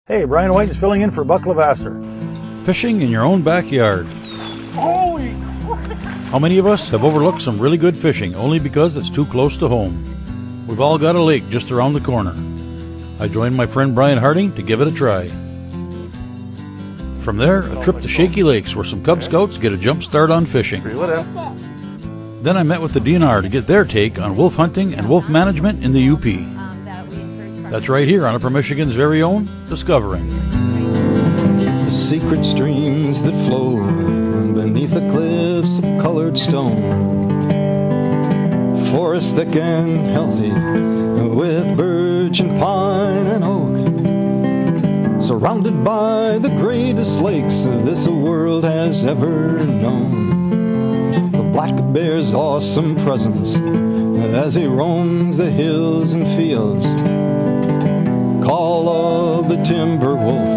Hey, Brian White is filling in for Buck Lavasser. Fishing in your own backyard. Holy! How many of us have overlooked some really good fishing only because it's too close to home? We've all got a lake just around the corner. I joined my friend Brian Harding to give it a try. From there, a trip to Shaky Lakes where some Cub Scouts get a jump start on fishing. Then I met with the DNR to get their take on wolf hunting and wolf management in the UP. That's right here on Upper Michigan's very own Discovering. The secret streams that flow beneath the cliffs of colored stone. Forests thick and healthy with birch and pine and oak. Surrounded by the greatest lakes this world has ever known. The black bear's awesome presence as he roams the hills and fields. Call of the timber wolf,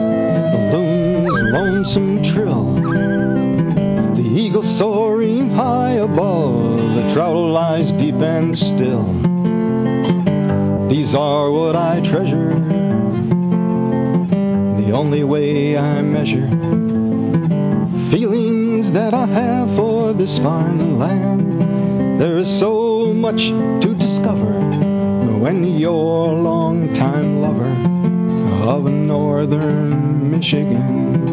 the loon's lonesome trill, the eagle soaring high above, the trout lies deep and still. These are what I treasure, the only way I measure feelings that I have for this fine land. There is so much to discover when you're a long-time lover of northern Michigan.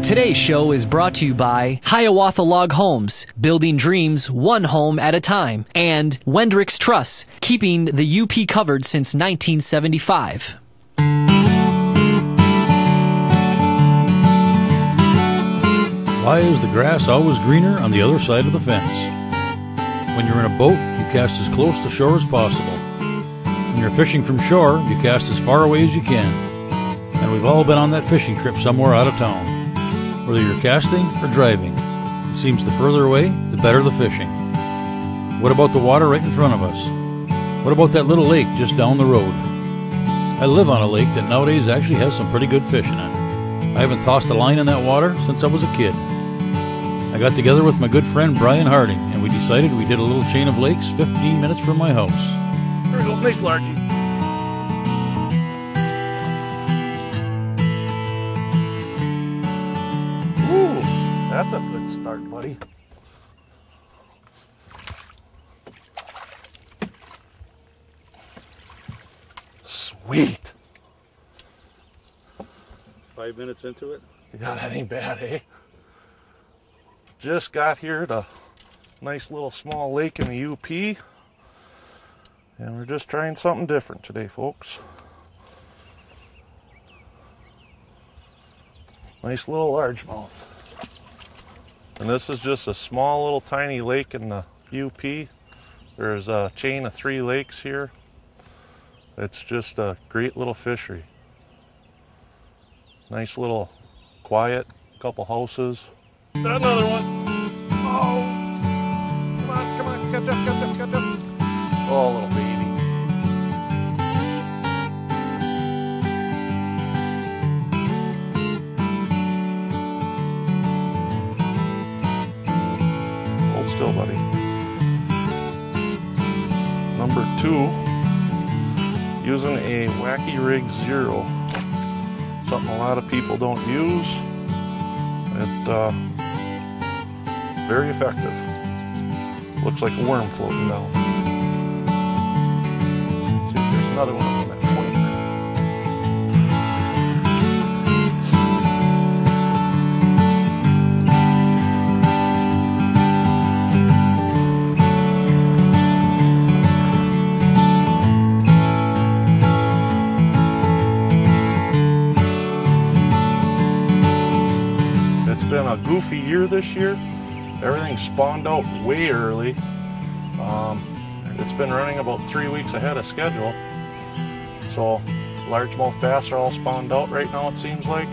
Today's show is brought to you by Hiawatha Log Homes, building dreams one home at a time, and Wendrick's Truss, keeping the UP covered since 1975. Why is the grass always greener on the other side of the fence? When you're in a boat, you cast as close to shore as possible. When you're fishing from shore, you cast as far away as you can. And we've all been on that fishing trip somewhere out of town. Whether you're casting or driving, it seems the further away, the better the fishing. What about the water right in front of us? What about that little lake just down the road? I live on a lake that nowadays actually has some pretty good fish in it. I haven't tossed a line in that water since I was a kid. I got together with my good friend Brian Harding, and we decided we did a little chain of lakes 15 minutes from my house. There we go, nice largie. Ooh, that's a good start, buddy. Sweet. 5 minutes into it? Yeah, that ain't bad, eh? Just got here to nice little small lake in the UP, and we're just trying something different today, folks. Nice little largemouth. And this is just a small little tiny lake in the UP. There's a chain of 3 lakes here. It's just a great little fishery. Nice little quiet, couple houses. Another one. Oh, come on, catch up. Oh, little baby. Hold still, buddy. Number 2, using a Wacky Rig Zero. Something a lot of people don't use. It's very effective. Looks like a worm floating down. See if there's another one on that point. It's been a goofy year this year. Everything spawned out way early. It's been running about 3 weeks ahead of schedule. So largemouth bass are all spawned out right now, it seems like.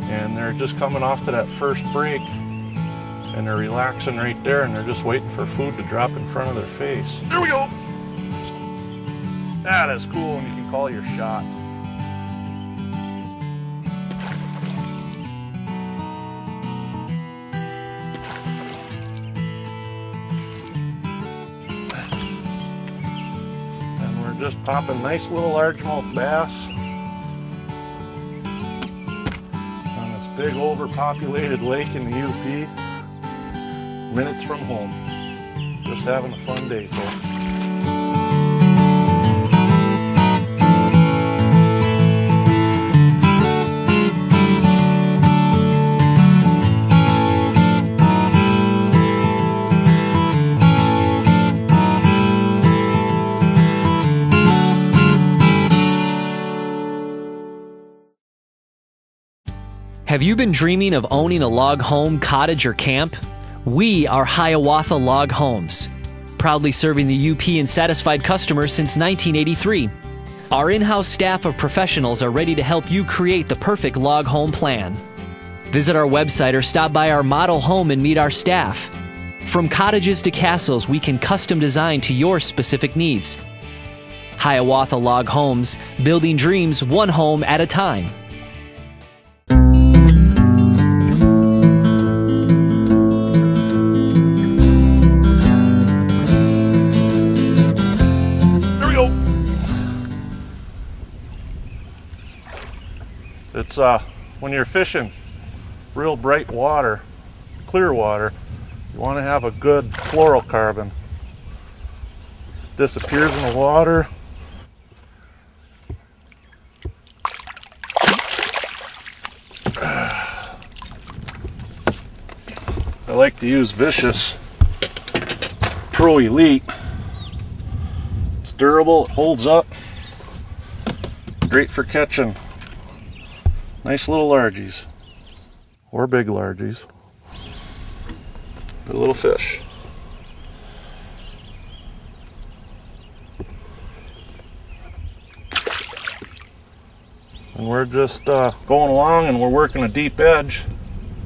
And they're just coming off to that first break. And they're relaxing right there, and they're just waiting for food to drop in front of their face. There we go! That is cool when you can call your shot. just popping nice little largemouth bass on this big overpopulated lake in the UP, minutes from home. Just having a fun day, folks. Have you been dreaming of owning a log home, cottage, or camp? We are Hiawatha Log Homes, proudly serving the UP and satisfied customers since 1983. Our in-house staff of professionals are ready to help you create the perfect log home plan. Visit our website or stop by our model home and meet our staff. From cottages to castles, we can custom design to your specific needs. Hiawatha Log Homes, building dreams one home at a time. It's when you're fishing real bright water, clear water, you want to have a good fluorocarbon. Disappears in the water. I like to use Vicious Pro Elite. It's durable, it holds up. Great for catching nice little largies, or big largies, good little fish. And we're just going along, and we're working a deep edge,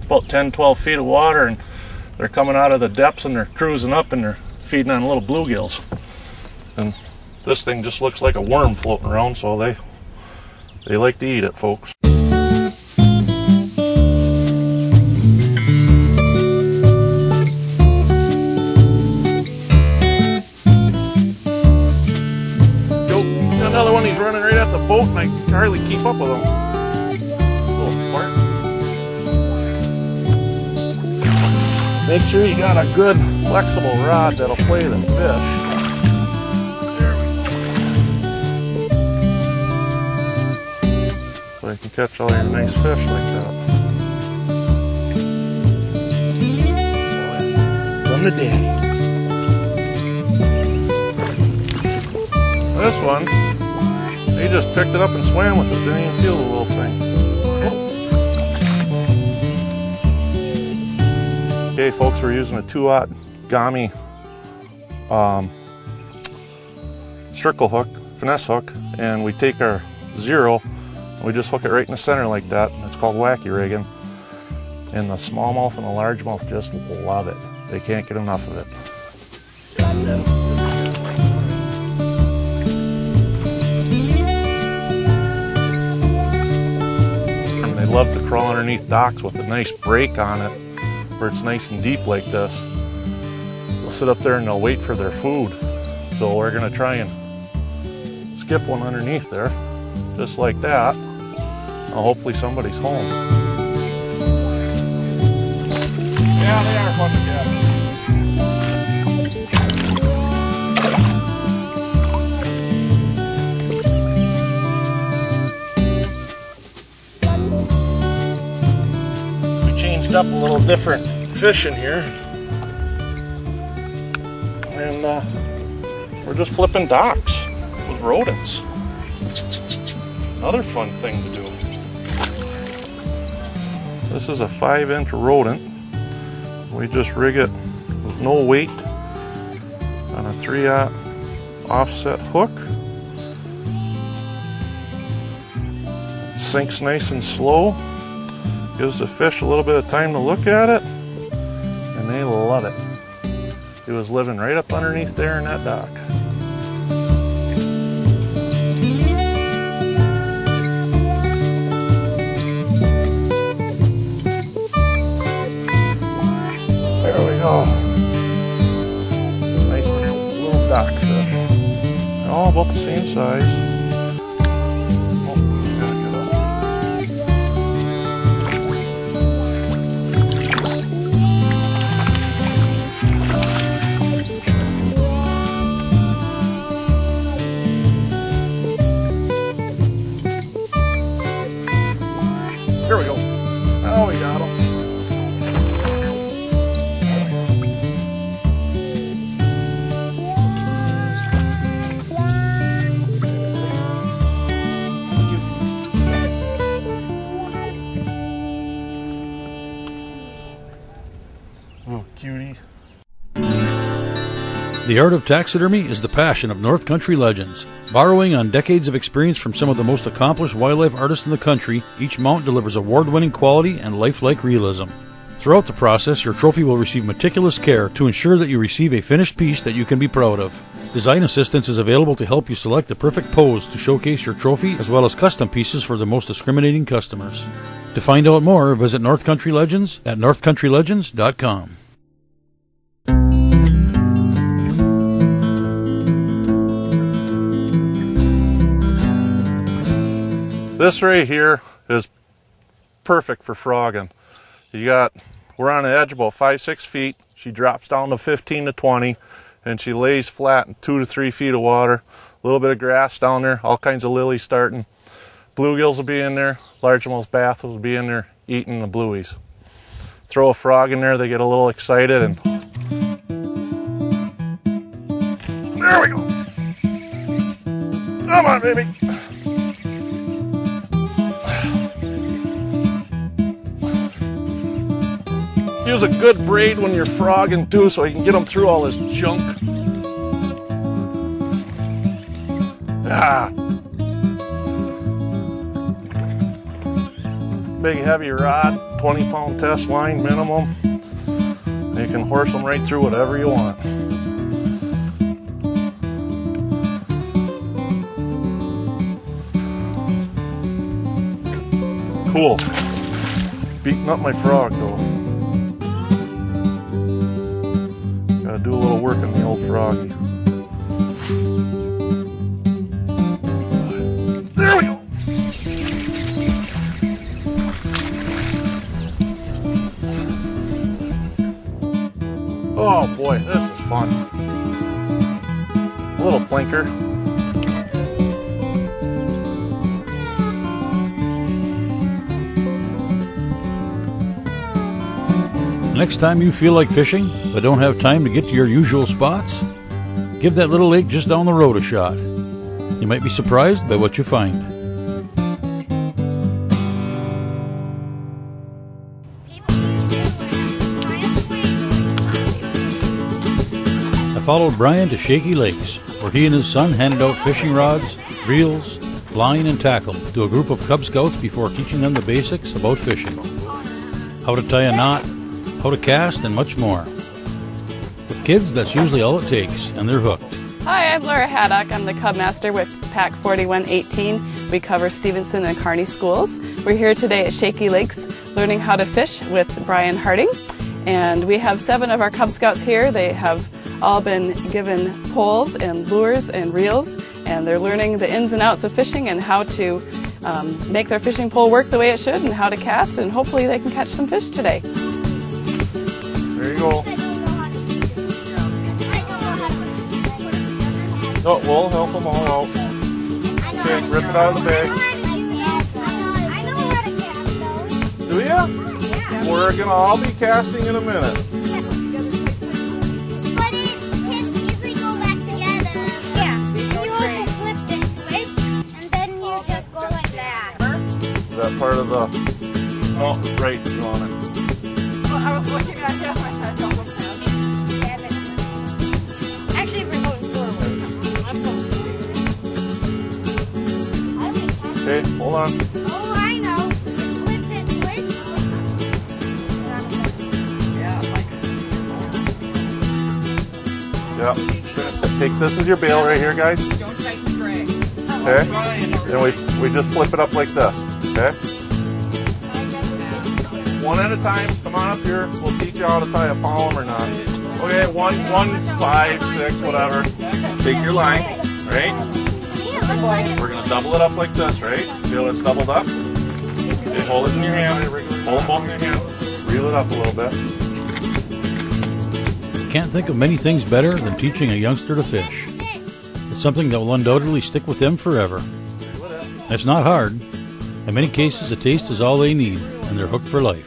about 10-12 feet of water, and they're coming out of the depths and they're cruising up and they're feeding on little bluegills. And this thing just looks like a worm floating around, so they like to eat it, folks. Another one, he's running right at the boat and I can hardly keep up with him. Little fart. Make sure you got a good flexible rod that'll play the fish. There we go. So you can catch all your nice fish like that. From the daddy. This one, he just picked it up and swam with it, didn't even feel the little thing. Okay folks, we're using a 2-aught Gami circle hook, finesse hook, and we take our 0 and we just hook it right in the center like that. It's called wacky rigging. And the smallmouth and the largemouth just love it. They can't get enough of it. They love to crawl underneath docks with a nice break on it, where it's nice and deep like this. They'll sit up there and they'll wait for their food. So we're gonna try and skip one underneath there, just like that. Now hopefully somebody's home. Yeah, they are fun to catch. Up a little different fish in here, and we're just flipping docks with rodents. Another fun thing to do. This is a 5-inch rodent. We just rig it with no weight on a 3-aught offset hook. Sinks nice and slow. Gives the fish a little bit of time to look at it, and they love it. He was living right up underneath there in that dock. There we go. Nice little dock fish. all about the same size. Oh, gotta get up. Here we go. Oh, we got him. Oh, cutie. The art of taxidermy is the passion of North Country Legends. Borrowing on decades of experience from some of the most accomplished wildlife artists in the country, each mount delivers award-winning quality and lifelike realism. Throughout the process, your trophy will receive meticulous care to ensure that you receive a finished piece that you can be proud of. Design assistance is available to help you select the perfect pose to showcase your trophy, as well as custom pieces for the most discriminating customers. To find out more, visit North Country Legends at northcountrylegends.com. This right here is perfect for frogging. We're on the edge about 5-6 feet. She drops down to 15 to 20, and she lays flat in 2 to 3 feet of water. A little bit of grass down there, all kinds of lilies starting. Bluegills will be in there, largemouth bass will be in there eating the blueies. Throw a frog in there, they get a little excited, and there we go. Come on, baby. Use a good braid when you're frogging too, so you can get them through all this junk. Ah. Big heavy rod, 20-pound test line minimum. You can horse them right through whatever you want. Cool. Beating up my frog though. Gotta do a little work on the old froggy. There we go! Oh boy, this is fun. A little plinker. Next time you feel like fishing, but don't have time to get to your usual spots, give that little lake just down the road a shot. You might be surprised by what you find. I followed Brian to Shaky Lakes, where he and his son handed out fishing rods, reels, line, and tackle to a group of Cub Scouts before teaching them the basics about fishing. How to tie a knot, how to cast, and much more. With kids, that's usually all it takes, and they're hooked. Hi, I'm Laura Haddock. I'm the Cub Master with Pack 4118. We cover Stevenson and Kearney schools. We're here today at Shaky Lakes learning how to fish with Brian Harding. And we have 7 of our Cub Scouts here. They have all been given poles and lures and reels, and they're learning the ins and outs of fishing and how to make their fishing pole work the way it should and how to cast, and hopefully they can catch some fish today. There you go. Oh, we'll help them all out. Okay, rip it out of the bag. Do ya? We're gonna all be casting in a minute. But it usually go back together. Yeah. You also flip this way, and then you just go like that. Is that part of the... Oh, right, you on it. Well, I was looking at him. I don't know. Actually, we're going forward. I'm going forward. Okay, hold on. Oh, I know. Flip this switch. Yeah. Take this as your bail right here, guys. Okay. Then we just flip it up like this. Okay. One at a time. Come on up here. We'll teach you how to tie a palm or not. Okay, 1, 5, 6, whatever. Take your line. right? We're gonna double it up like this, right? Feel it's doubled up? Okay, hold it in your hand. Hold both in your hand. Reel it up a little bit. Can't think of many things better than teaching a youngster to fish. It's something that will undoubtedly stick with them forever. It's not hard. In many cases, a taste is all they need, and they're hooked for life.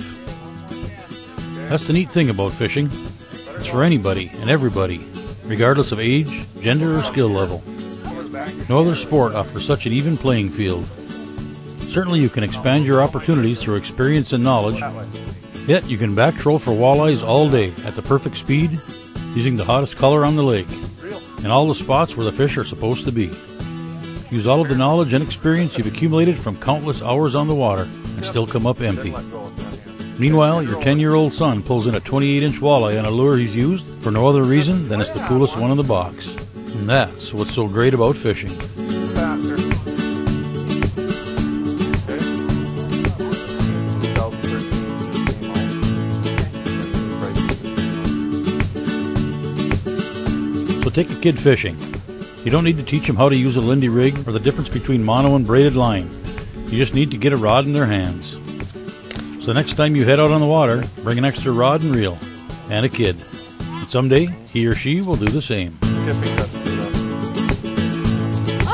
That's the neat thing about fishing. It's for anybody and everybody, regardless of age, gender, or skill level. No other sport offers such an even playing field. Certainly you can expand your opportunities through experience and knowledge, yet you can back troll for walleyes all day at the perfect speed, using the hottest color on the lake, and all the spots where the fish are supposed to be. Use all of the knowledge and experience you've accumulated from countless hours on the water and still come up empty. Meanwhile, your 10-year-old son pulls in a 28-inch walleye on a lure he's used for no other reason than it's the coolest one in the box. And that's what's so great about fishing. So take a kid fishing. You don't need to teach them how to use a Lindy rig or the difference between mono and braided line. You just need to get a rod in their hands. So the next time you head out on the water, bring an extra rod and reel, and a kid. And someday, he or she will do the same. Oh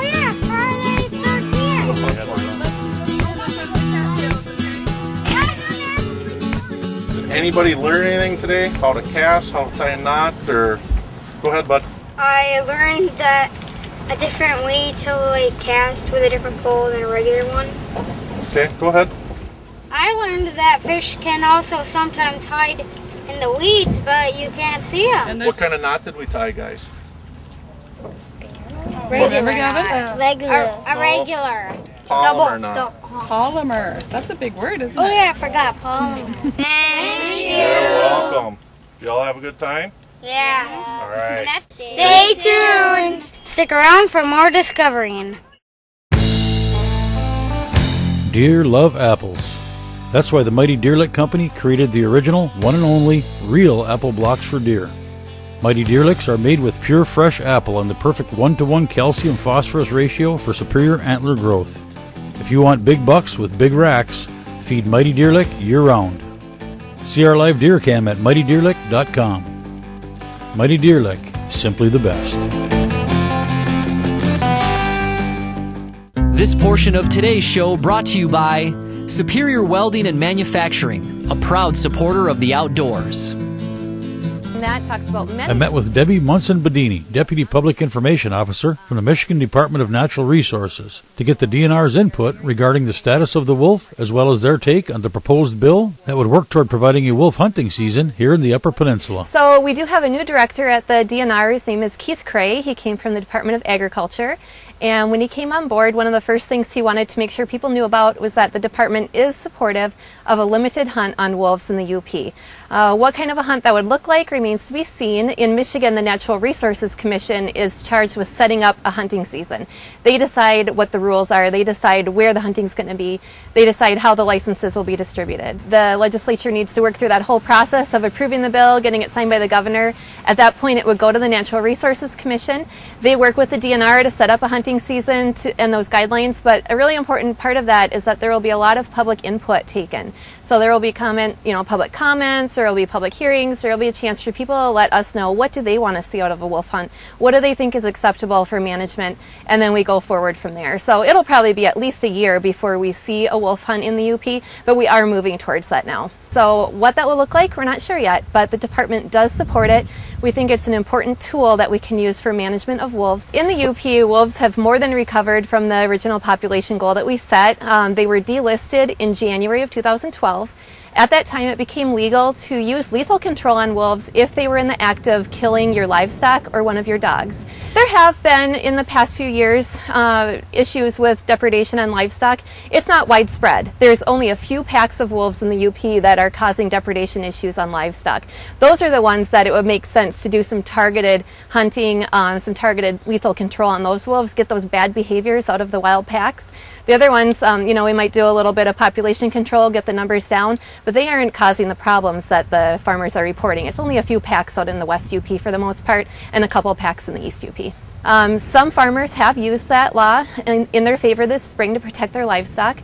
yeah, Friday 13th. Did anybody learn anything today? How to cast, how to tie a knot, or... Go ahead, bud. I learned that a different way to cast with a different pole than a regular one. Okay, go ahead. I learned that fish can also sometimes hide in the weeds, but you can't see them. What kind of knot did we tie, guys? Regular. A regular. Polymer knot. Polymer. That's a big word, isn't it? Oh yeah, I forgot polymer. Thank you. You're welcome. Y'all have a good time? Yeah. All right. Stay tuned. Stick around for more discovering. Deer love apples. That's why the Mighty Deer Lick Company created the original, one and only, real apple blocks for deer. Mighty Deer Licks are made with pure fresh apple and the perfect 1-to-1 calcium-phosphorus ratio for superior antler growth. If you want big bucks with big racks, feed Mighty Deer Lick year-round. See our live deer cam at mightydeerlick.com. Mighty Deer Lick, simply the best. This portion of today's show brought to you by Superior Welding and Manufacturing, a proud supporter of the outdoors. That talks about I met with Debbie Munson-Bedini, Deputy Public Information Officer from the Michigan Department of Natural Resources, to get the DNR's input regarding the status of the wolf, as well as their take on the proposed bill that would work toward providing a wolf hunting season here in the Upper Peninsula. So we do have a new director at the DNR. His name is Keith Cray. He came from the Department of Agriculture. And when he came on board, one of the first things he wanted to make sure people knew about was that the department is supportive of a limited hunt on wolves in the UP. What kind of a hunt that would look like remains to be seen. In Michigan, the Natural Resources Commission is charged with setting up a hunting season. They decide what the rules are. They decide where the hunting is going to be. They decide how the licenses will be distributed. The legislature needs to work through that whole process of approving the bill, getting it signed by the governor. At that point, it would go to the Natural Resources Commission. They work with the DNR to set up a hunting season and those guidelines, but a really important part of that is that there will be a lot of public input taken. So there will be public comments, there will be public hearings, there will be a chance for people to let us know what do they want to see out of a wolf hunt, what do they think is acceptable for management, and then we go forward from there. So it'll probably be at least a year before we see a wolf hunt in the UP, but we are moving towards that now. So what that will look like, we're not sure yet, but the department does support it. We think it's an important tool that we can use for management of wolves. In the UP, wolves have more than recovered from the original population goal that we set. They were delisted in January of 2012. At that time, it became legal to use lethal control on wolves if they were in the act of killing your livestock or one of your dogs. There have been, in the past few years, issues with depredation on livestock. It's not widespread. There's only a few packs of wolves in the UP that are causing depredation issues on livestock. Those are the ones that it would make sense to do some targeted hunting, some targeted lethal control on those wolves, get those bad behaviors out of the wild packs. The other ones, we might do a little bit of population control, get the numbers down, but they aren't causing the problems that the farmers are reporting. It's only a few packs out in the West UP for the most part, and a couple packs in the East UP. Some farmers have used that law in their favor this spring to protect their livestock.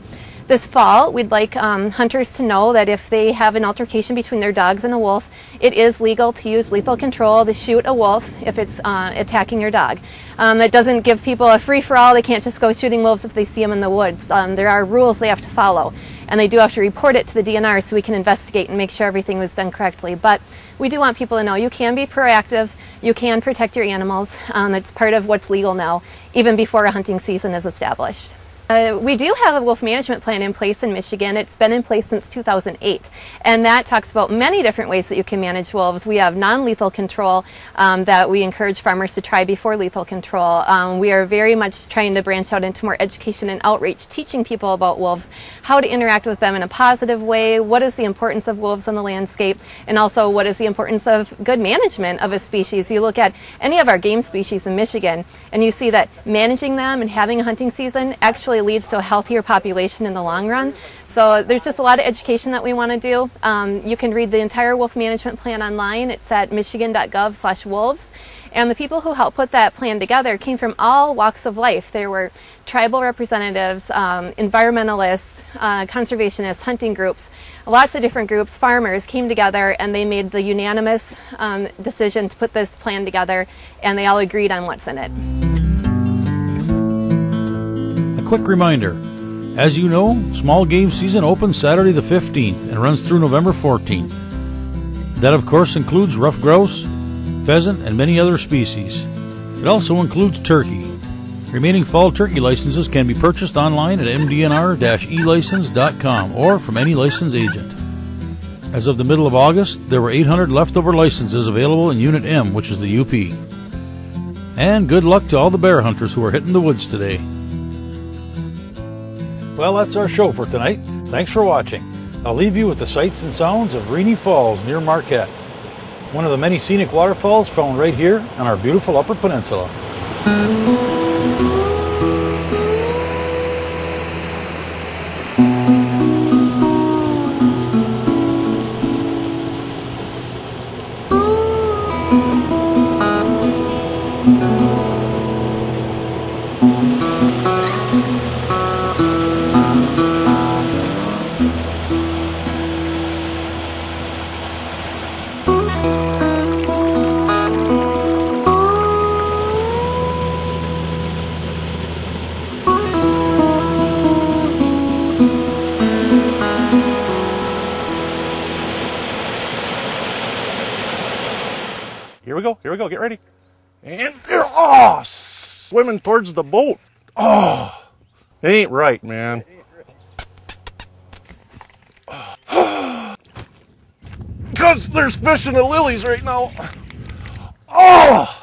This fall, we'd like hunters to know that if they have an altercation between their dogs and a wolf, it is legal to use lethal control to shoot a wolf if it's attacking your dog. That doesn't give people a free-for-all. They can't just go shooting wolves if they see them in the woods. There are rules they have to follow, and they do have to report it to the DNR so we can investigate and make sure everything was done correctly. But we do want people to know you can be proactive, you can protect your animals. It's part of what's legal now, even before a hunting season is established. We do have a wolf management plan in place in Michigan. It's been in place since 2008, and that talks about many different ways that you can manage wolves. We have non-lethal control that we encourage farmers to try before lethal control. We are very much trying to branch out into more education and outreach, teaching people about wolves, how to interact with them in a positive way, what is the importance of wolves in the landscape, and also what is the importance of good management of a species. You look at any of our game species in Michigan, and you see that managing them and having a hunting season actually leads to a healthier population in the long run. So there's just a lot of education that we want to do. You can read the entire wolf management plan online. It's at michigan.gov/wolves. And the people who helped put that plan together came from all walks of life. There were tribal representatives, environmentalists, conservationists, hunting groups, lots of different groups, farmers came together, and they made the unanimous decision to put this plan together, and they all agreed on what's in it. Quick reminder, as you know, small game season opens Saturday the 15th and runs through November 14th. That of course includes ruffed grouse, pheasant, and many other species. It also includes turkey. Remaining fall turkey licenses can be purchased online at mdnr-elicense.com or from any license agent. As of the middle of August, there were 800 leftover licenses available in Unit M, which is the UP. And good luck to all the bear hunters who are hitting the woods today. Well, that's our show for tonight. Thanks for watching. I'll leave you with the sights and sounds of Rainy Falls near Marquette, one of the many scenic waterfalls found right here on our beautiful Upper Peninsula. Here we go, get ready. And, oh, swimming towards the boat. Oh, it ain't right, man. Because there's fish in the lilies right now. Oh!